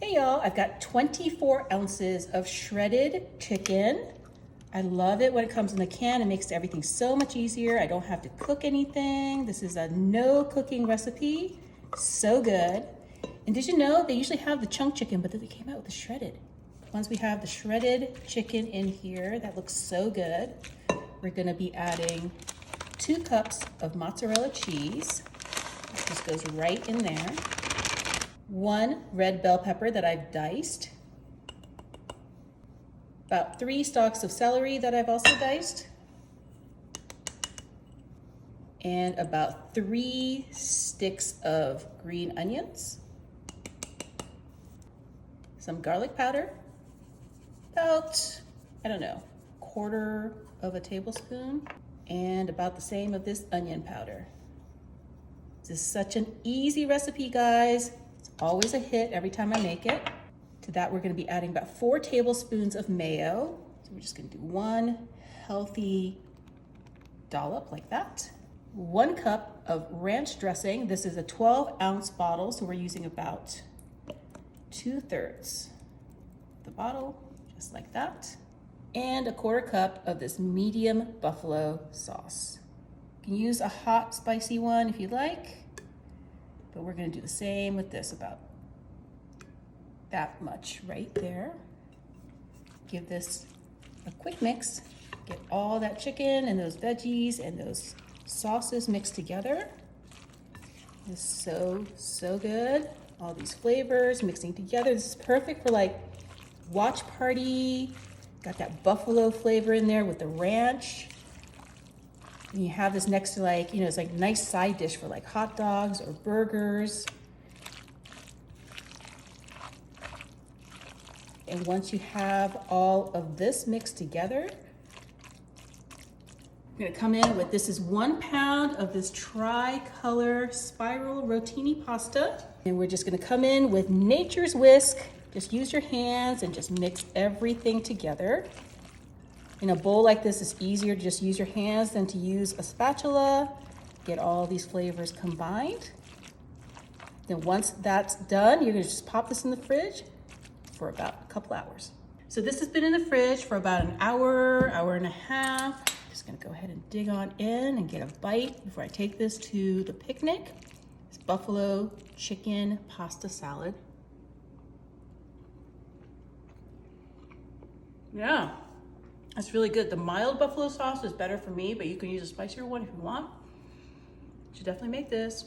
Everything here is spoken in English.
Hey y'all, I've got 24 ounces of shredded chicken. I love it when it comes in the can. It makes everything so much easier. I don't have to cook anything. This is a no cooking recipe. So good. And did you know they usually have the chunk chicken, but then they came out with the shredded. Once we have the shredded chicken in here, that looks so good. We're gonna be adding 2 cups of mozzarella cheese. This goes right in there. 1 red bell pepper that I've diced. About 3 stalks of celery that I've also diced. And about 3 sticks of green onions. Some garlic powder. About, I don't know, 1/4 of a tablespoon. And about the same of this onion powder. This is such an easy recipe, guys. It's always a hit every time I make it. To that, we're gonna be adding about 4 tablespoons of mayo. So we're just gonna do 1 healthy dollop like that. 1 cup of ranch dressing. This is a 12-ounce bottle, so we're using about 2/3 the bottle, just like that. And a 1/4 cup of this medium buffalo sauce. You can use a hot, spicy one if you like, but we're gonna do the same with this, about that much right there. Give this a quick mix. Get all that chicken and those veggies and those sauces mixed together. It's so good. All these flavors mixing together. This is perfect for like watch party. Got that buffalo flavor in there with the ranch. And you have this next to like, you know, it's like a nice side dish for like hot dogs or burgers. And once you have all of this mixed together, I'm gonna come in with, this is 1 pound of this tri-color spiral rotini pasta. And we're just gonna come in with nature's whisk. Just use your hands and just mix everything together. In a bowl like this, it's easier to just use your hands than to use a spatula. Get all these flavors combined. Then once that's done, you're gonna just pop this in the fridge for about a couple hours. So this has been in the fridge for about an hour, hour and a half. Just gonna go ahead and dig on in and get a bite before I take this to the picnic. It's buffalo chicken pasta salad. Yeah, that's really good. The mild buffalo sauce is better for me, but you can use a spicier one if you want. You should definitely make this.